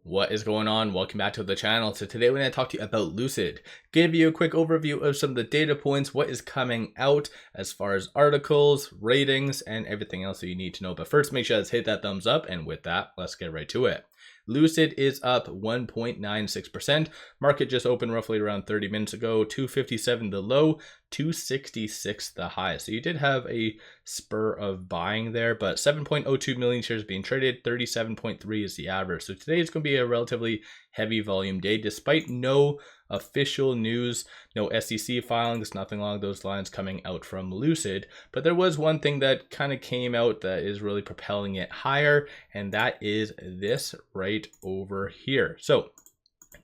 What is going on? Welcome back to the channel. So today we're going to talk to you about Lucid. Give you a quick overview of some of the data points, what is coming out as far as articles, ratings, and everything else that you need to know. But first, make sure to hit that thumbs up. And with that, let's get right to it. Lucid is up 1.96%. Market just opened roughly around 30 minutes ago. 257 the low, 266 the high. So you did have a spur of buying there, but 7.02 million shares being traded. 37.3 is the average. So today is going to be a relatively heavy volume day, despite no official news, no SEC filings, nothing along those lines coming out from Lucid. But there was one thing that kind of came out that is really propelling it higher, and that is this right over here. So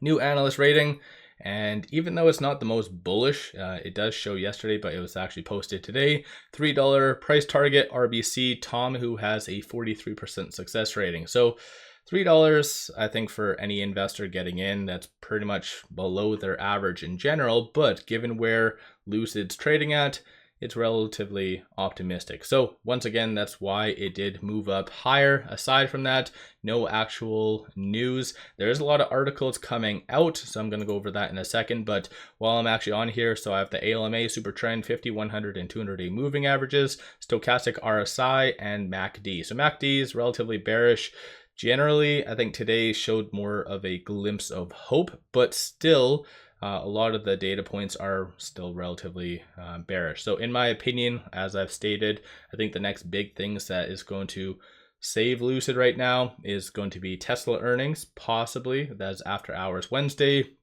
new analyst rating. And even though it's not the most bullish, it does show yesterday, but it was actually posted today. $3 price target, RBC, Tom, who has a 43% success rating. So $3, I think, for any investor getting in, that's pretty much below their average in general. But given where Lucid's trading at, it's relatively optimistic. So once again, that's why it did move up higher. Aside from that, no actual news. There's a lot of articles coming out, so I'm going to go over that in a second. But while I'm actually on here, so I have the ALMA, Super Trend, 50, 100, and 200-day moving averages, stochastic RSI, and MACD. So MACD is relatively bearish. Generally, I think today showed more of a glimpse of hope, but still, a lot of the data points are still relatively bearish. So in my opinion, as I've stated, I think the next big things that is going to save Lucid right now is going to be Tesla earnings, possibly. That's after hours Wednesday.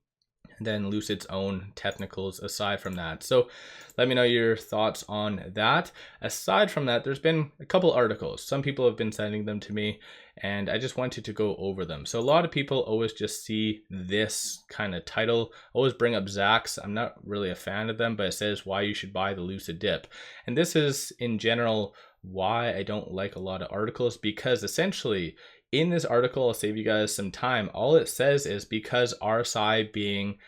And then Lucid's own technicals aside from that. So let me know your thoughts on that. Aside from that, there's been a couple articles. Some people have been sending them to me, and I just wanted to go over them. So a lot of people always just see this kind of title, always bring up 𝗪𝗧. I'm not really a fan of them, but it says why you should buy the Lucid dip. And this is in general why I don't like a lot of articles, because essentially in this article, I'll save you guys some time. All it says is because RSI being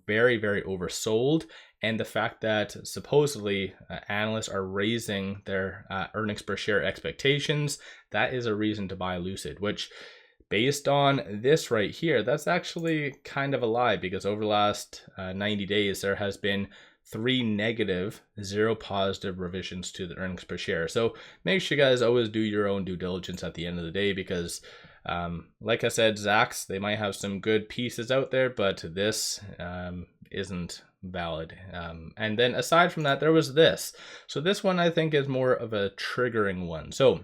very, very oversold, and the fact that supposedly analysts are raising their earnings per share expectations, that is a reason to buy Lucid, which based on this right here, that's actually kind of a lie, because over the last 90 days, there has been 3 negative, 0 positive revisions to the earnings per share. So make sure you guys always do your own due diligence at the end of the day, because like I said, 𝗪𝗧, they might have some good pieces out there, but this isn't valid. And then aside from that, there was this. So this one I think is more of a triggering one. So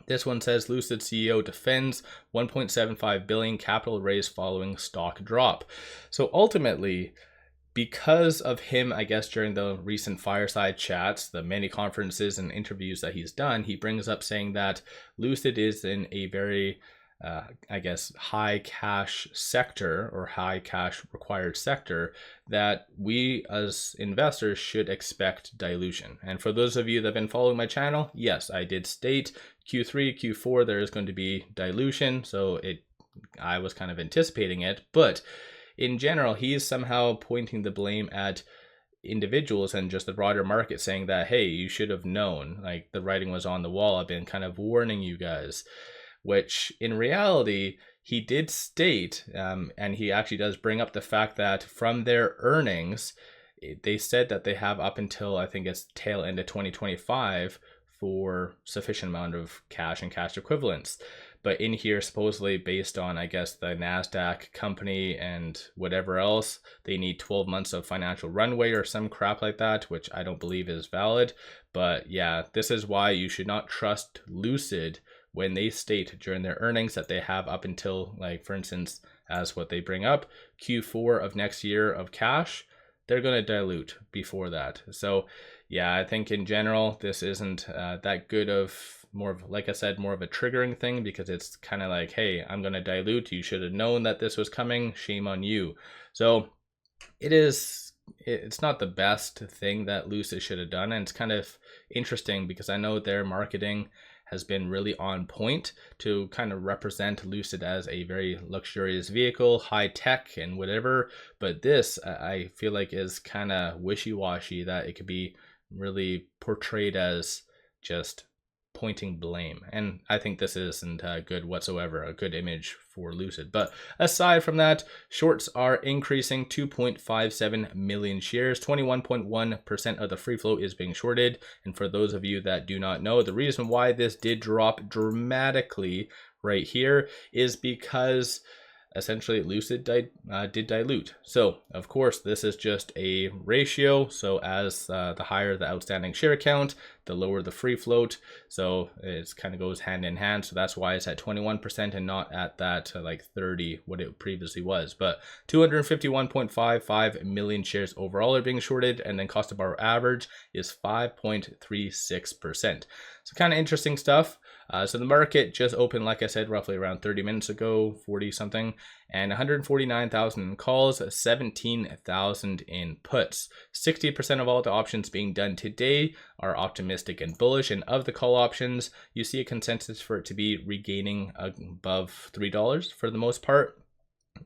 this one says Lucid CEO defends 1.75 billion capital raise following stock drop. So ultimately, because of him, I guess, during the recent fireside chats, the many conferences and interviews that he's done, he brings up saying that Lucid is in a very, I guess, high cash sector or high cash required sector, that we as investors should expect dilution. And for those of you that have been following my channel, yes, I did state Q3, Q4, there is going to be dilution. So I was kind of anticipating it, but in general, he is somehow pointing the blame at individuals and just the broader market, saying that, hey, you should have known, like the writing was on the wall. I've been kind of warning you guys, which in reality, he did state, and he actually does bring up the fact that from their earnings, they said that they have up until, I think it's tail end of 2025 for sufficient amount of cash and cash equivalents. But in here, supposedly based on, I guess, the NASDAQ company and whatever else, they need 12 months of financial runway or some crap like that, which I don't believe is valid. But yeah, this is why you should not trust Lucid when they state during their earnings that they have up until, like, for instance, as what they bring up, Q4 of next year of cash. They're going to dilute before that. So yeah, I think in general, this isn't that good of, more of, like I said, more of a triggering thing, because it's kind of like, hey, I'm going to dilute. You should have known that this was coming. Shame on you. So it's not the best thing that Lucid should have done. And it's kind of interesting because I know their marketing has been really on point to kind of represent Lucid as a very luxurious vehicle, high tech and whatever. But this, I feel like, is kind of wishy-washy, that it could be really portrayed as just pointing blame. And I think this isn't good whatsoever, a good image for Lucid. But aside from that, shorts are increasing 2.57 million shares. 21.1% of the free float is being shorted. And for those of you that do not know, the reason why this did drop dramatically right here is because essentially Lucid did dilute. So of course this is just a ratio, so as the higher the outstanding share count, the lower the free float, so it kind of goes hand in hand. So that's why it's at 21% and not at that like 30 what it previously was. But 251.55 million shares overall are being shorted, and then cost to borrow average is 5.36%. So kind of interesting stuff. So the market just opened, like I said, roughly around 30 minutes ago, 40 something, and 149,000 in calls, 17,000 in puts. 60% of all the options being done today are optimistic and bullish, and of the call options, you see a consensus for it to be regaining above $3 for the most part.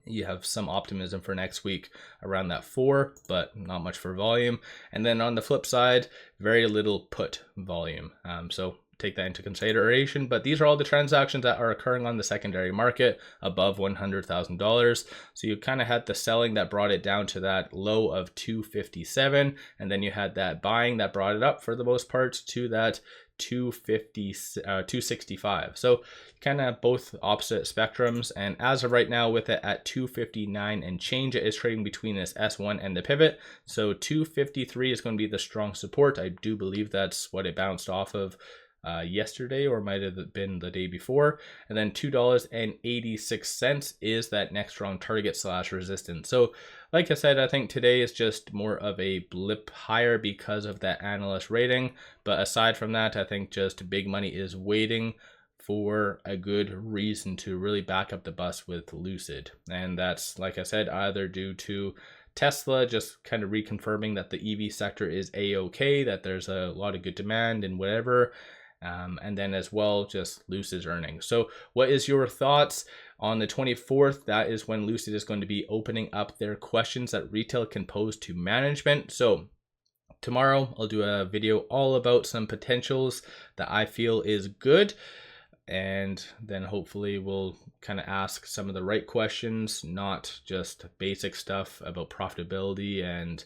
You have some optimism for next week around that 4, but not much for volume. And then on the flip side, very little put volume. So take that into consideration, but these are all the transactions that are occurring on the secondary market above $100,000. So you kind of had the selling that brought it down to that low of 257, and then you had that buying that brought it up for the most part to that 265. So kind of both opposite spectrums, and as of right now with it at 259 and change, it is trading between this S1 and the pivot. So 253 is going to be the strong support. I do believe that's what it bounced off of yesterday, or might have been the day before. And then $2.86 is that next strong target / resistance. So like I said, I think today is just more of a blip higher because of that analyst rating. But aside from that, I think just big money is waiting for a good reason to really back up the bus with Lucid. And that's, like I said, either due to Tesla just kind of reconfirming that the EV sector is a-okay, that there's a lot of good demand and whatever. And then as well, just Lucid's earnings. So what is your thoughts? On the 24th, that is when Lucid is going to be opening up their questions that retail can pose to management. So tomorrow I'll do a video all about some potentials that I feel is good. And then hopefully we'll kind of ask some of the right questions, not just basic stuff about profitability and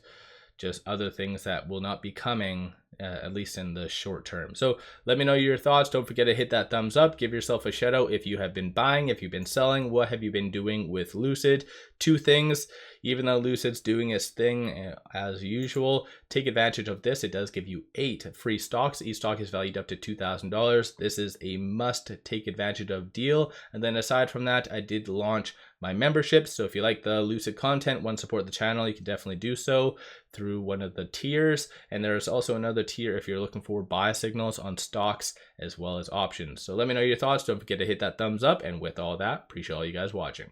just other things that will not be coming, at least in the short term. So let me know your thoughts. Don't forget to hit that thumbs up. Give yourself a shout out if you have been buying, if you've been selling. What have you been doing with Lucid? 2 things. Even though Lucid's doing its thing as usual, take advantage of this. It does give you 8 free stocks. Each stock is valued up to $2,000. This is a must take advantage of deal. And then aside from that, I did launch my membership. So if you like the Lucid content, want to support the channel, you can definitely do so through one of the tiers. And there's also another tier if you're looking for buy signals on stocks as well as options. So let me know your thoughts. Don't forget to hit that thumbs up. And with all that, appreciate all you guys watching.